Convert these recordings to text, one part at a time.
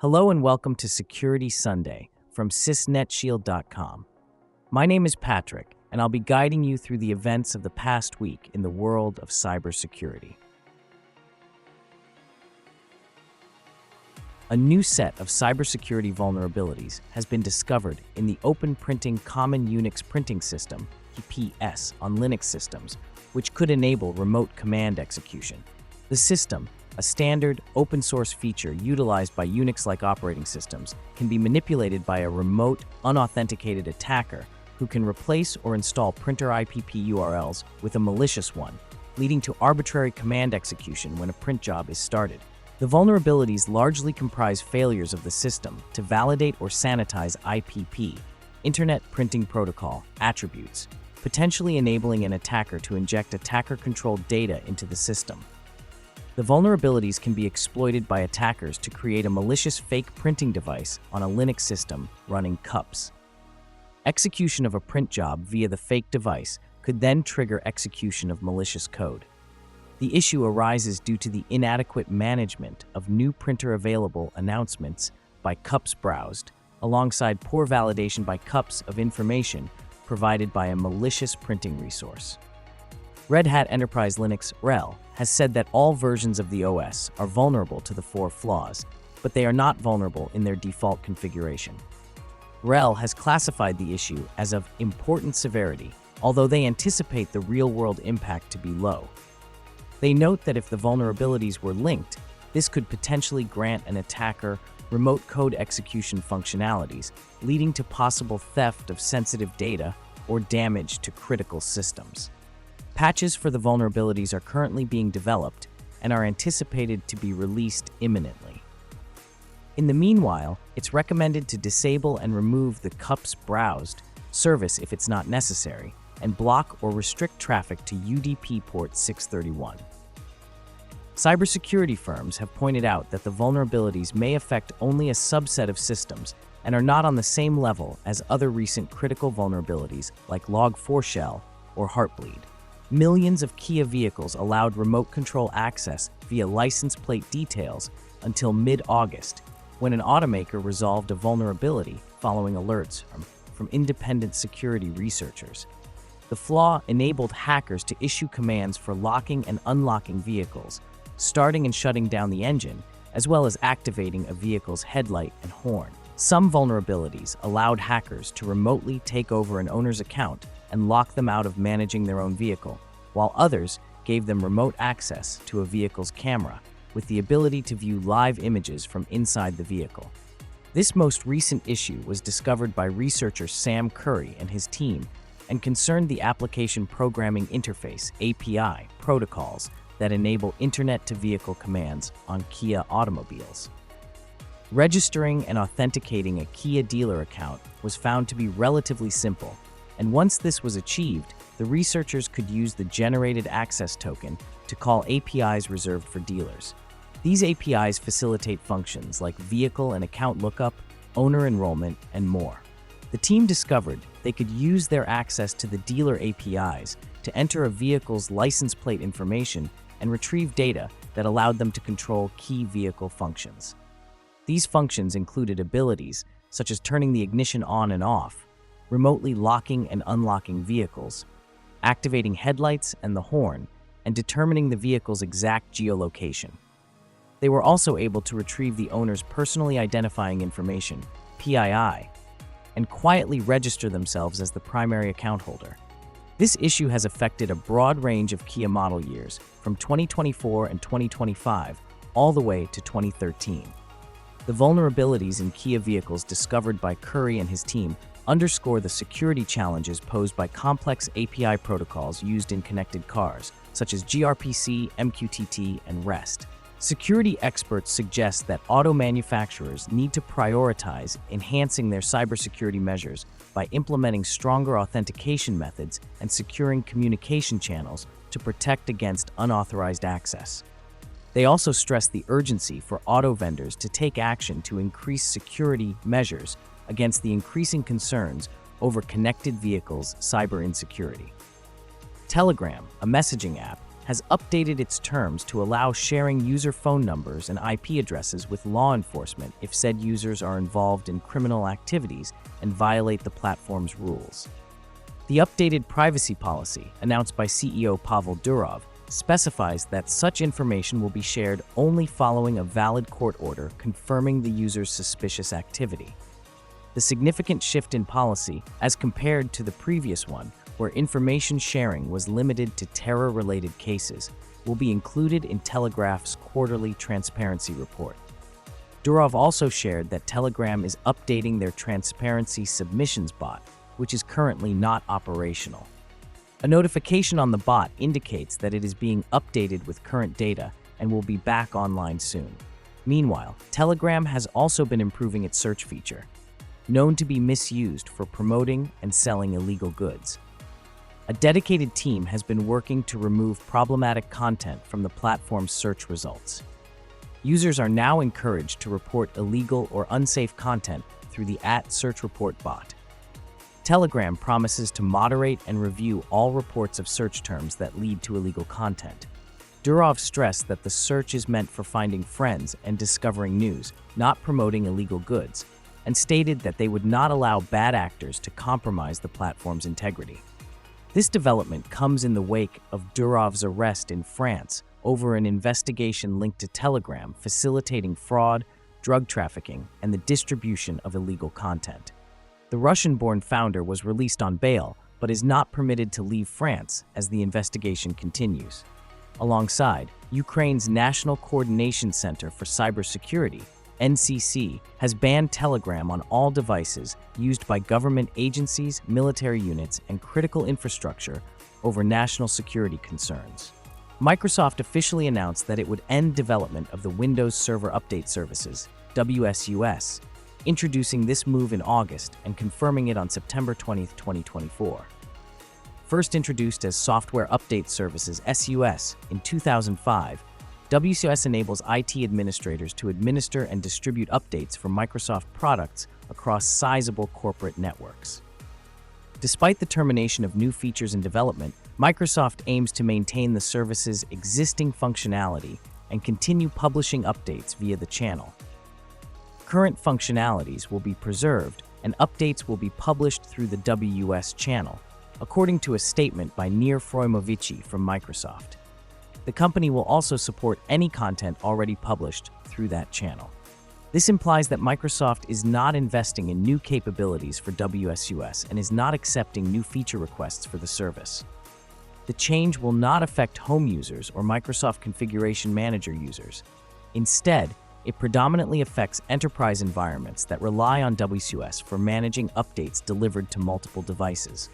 Hello and welcome to Security Sunday from sysnetshield.com. My name is Patrick, and I'll be guiding you through the events of the past week in the world of cybersecurity. A new set of cybersecurity vulnerabilities has been discovered in the Open Printing Common Unix Printing System, EPS, on Linux systems, which could enable remote command execution. The system, a standard, open-source feature utilized by Unix-like operating systems, can be manipulated by a remote, unauthenticated attacker who can replace or install printer IPP URLs with a malicious one, leading to arbitrary command execution when a print job is started. The vulnerabilities largely comprise failures of the system to validate or sanitize IPP, Internet Printing Protocol, attributes, potentially enabling an attacker to inject attacker-controlled data into the system. The vulnerabilities can be exploited by attackers to create a malicious fake printing device on a Linux system running CUPS. Execution of a print job via the fake device could then trigger execution of malicious code. The issue arises due to the inadequate management of new printer available announcements by CUPS browsed, alongside poor validation by CUPS of information provided by a malicious printing resource. Red Hat Enterprise Linux (RHEL) has said that all versions of the OS are vulnerable to the four flaws, but they are not vulnerable in their default configuration. RHEL has classified the issue as of important severity, although they anticipate the real-world impact to be low. They note that if the vulnerabilities were linked, this could potentially grant an attacker remote code execution functionalities, leading to possible theft of sensitive data or damage to critical systems. Patches for the vulnerabilities are currently being developed and are anticipated to be released imminently. In the meanwhile, it's recommended to disable and remove the CUPS browsed service if it's not necessary, and block or restrict traffic to UDP port 631. Cybersecurity firms have pointed out that the vulnerabilities may affect only a subset of systems and are not on the same level as other recent critical vulnerabilities like Log4Shell or Heartbleed. Millions of Kia vehicles allowed remote control access via license plate details until mid-August, when an automaker resolved a vulnerability following alerts from independent security researchers. The flaw enabled hackers to issue commands for locking and unlocking vehicles, starting and shutting down the engine, as well as activating a vehicle's headlight and horn. Some vulnerabilities allowed hackers to remotely take over an owner's account and lock them out of managing their own vehicle, while others gave them remote access to a vehicle's camera with the ability to view live images from inside the vehicle. This most recent issue was discovered by researcher Sam Curry and his team and concerned the Application Programming Interface (API) protocols that enable Internet-to-Vehicle commands on Kia automobiles. Registering and authenticating a Kia dealer account was found to be relatively simple, and once this was achieved, the researchers could use the generated access token to call APIs reserved for dealers. These APIs facilitate functions like vehicle and account lookup, owner enrollment, and more. The team discovered they could use their access to the dealer APIs to enter a vehicle's license plate information and retrieve data that allowed them to control key vehicle functions. These functions included abilities such as turning the ignition on and off, remotely locking and unlocking vehicles, activating headlights and the horn, and determining the vehicle's exact geolocation. They were also able to retrieve the owner's personally identifying information, PII, and quietly register themselves as the primary account holder. This issue has affected a broad range of Kia model years, from 2024 and 2025 all the way to 2013. The vulnerabilities in Kia vehicles discovered by Curry and his team underscore the security challenges posed by complex API protocols used in connected cars, such as gRPC, MQTT, and REST. Security experts suggest that auto manufacturers need to prioritize enhancing their cybersecurity measures by implementing stronger authentication methods and securing communication channels to protect against unauthorized access. They also stress the urgency for auto vendors to take action to increase security measures against the increasing concerns over connected vehicles' cyber insecurity. Telegram, a messaging app, has updated its terms to allow sharing user phone numbers and IP addresses with law enforcement if said users are involved in criminal activities and violate the platform's rules. The updated privacy policy, announced by CEO Pavel Durov, specifies that such information will be shared only following a valid court order confirming the user's suspicious activity. The significant shift in policy, as compared to the previous one, where information sharing was limited to terror-related cases, will be included in Telegraph's quarterly transparency report. Durov also shared that Telegram is updating their transparency submissions bot, which is currently not operational. A notification on the bot indicates that it is being updated with current data and will be back online soon. Meanwhile, Telegram has also been improving its search feature, known to be misused for promoting and selling illegal goods. A dedicated team has been working to remove problematic content from the platform's search results. Users are now encouraged to report illegal or unsafe content through the @search report bot. Telegram promises to moderate and review all reports of search terms that lead to illegal content. Durov stressed that the search is meant for finding friends and discovering news, not promoting illegal goods, and stated that they would not allow bad actors to compromise the platform's integrity. This development comes in the wake of Durov's arrest in France over an investigation linked to Telegram facilitating fraud, drug trafficking, and the distribution of illegal content. The Russian-born founder was released on bail, but is not permitted to leave France as the investigation continues. Alongside, Ukraine's National Coordination Center for Cybersecurity, NCC, has banned Telegram on all devices used by government agencies, military units, and critical infrastructure over national security concerns. Microsoft officially announced that it would end development of the Windows Server Update Services, WSUS, introducing this move in August and confirming it on September 20, 2024. First introduced as Software Update Services, SUS, in 2005, WSUS enables IT administrators to administer and distribute updates for Microsoft products across sizable corporate networks. Despite the termination of new features and development, Microsoft aims to maintain the service's existing functionality and continue publishing updates via the channel. Current functionalities will be preserved and updates will be published through the WS channel, according to a statement by Nir Froimovici from Microsoft. The company will also support any content already published through that channel. This implies that Microsoft is not investing in new capabilities for WSUS and is not accepting new feature requests for the service. The change will not affect home users or Microsoft Configuration Manager users. Instead, it predominantly affects enterprise environments that rely on WSUS for managing updates delivered to multiple devices.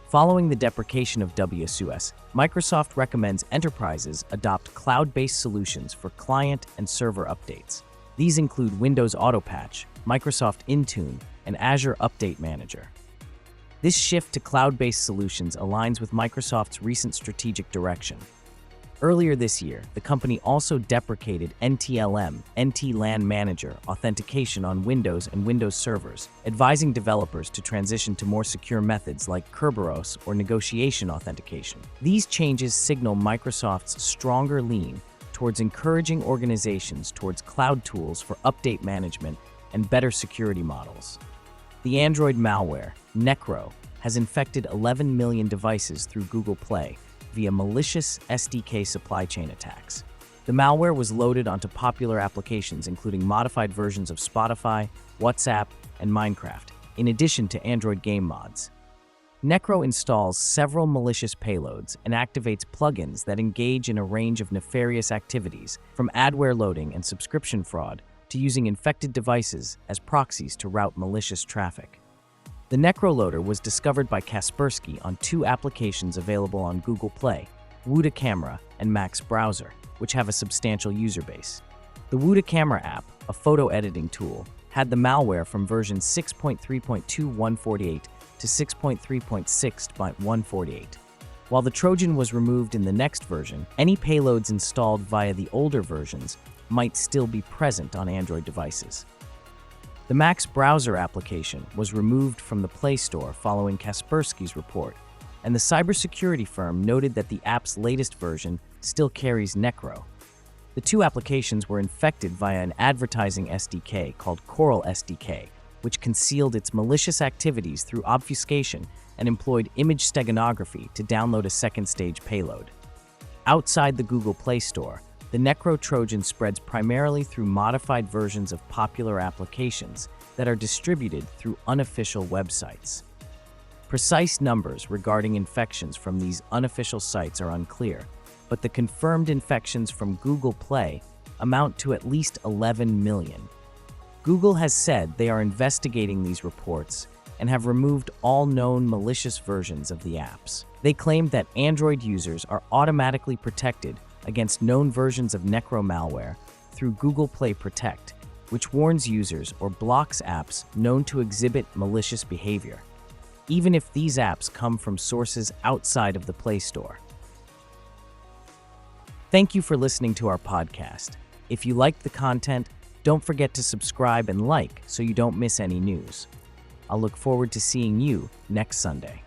Following the deprecation of WSUS, Microsoft recommends enterprises adopt cloud-based solutions for client and server updates. These include Windows Autopatch, Microsoft Intune, and Azure Update Manager. This shift to cloud-based solutions aligns with Microsoft's recent strategic direction. Earlier this year, the company also deprecated NTLM, NT-LAN Manager, authentication on Windows and Windows servers, advising developers to transition to more secure methods like Kerberos or negotiation authentication. These changes signal Microsoft's stronger lean towards encouraging organizations towards cloud tools for update management and better security models. The Android malware, Necro, has infected 11 million devices through Google Play via malicious SDK supply chain attacks. The malware was loaded onto popular applications including modified versions of Spotify, WhatsApp, and Minecraft, in addition to Android game mods. Necro installs several malicious payloads and activates plugins that engage in a range of nefarious activities, from adware loading and subscription fraud to using infected devices as proxies to route malicious traffic. The Necro loader was discovered by Kaspersky on two applications available on Google Play, Wuda Camera and Max Browser, which have a substantial user base. The Wuda Camera app, a photo editing tool, had the malware from version 6.3.2.148 to 6.3.6.148. While the Trojan was removed in the next version, any payloads installed via the older versions might still be present on Android devices. The Max Browser application was removed from the Play Store following Kaspersky's report, and the cybersecurity firm noted that the app's latest version still carries Necro. The two applications were infected via an advertising SDK called Coral SDK, which concealed its malicious activities through obfuscation and employed image steganography to download a second-stage payload. Outside the Google Play Store, the Necro Trojan spreads primarily through modified versions of popular applications that are distributed through unofficial websites. Precise numbers regarding infections from these unofficial sites are unclear, but the confirmed infections from Google Play amount to at least 11 million. Google has said they are investigating these reports and have removed all known malicious versions of the apps. They claim that Android users are automatically protected against known versions of Necro malware through Google Play Protect, which warns users or blocks apps known to exhibit malicious behavior, even if these apps come from sources outside of the Play Store. Thank you for listening to our podcast. If you liked the content, don't forget to subscribe and like so you don't miss any news. I'll look forward to seeing you next Sunday.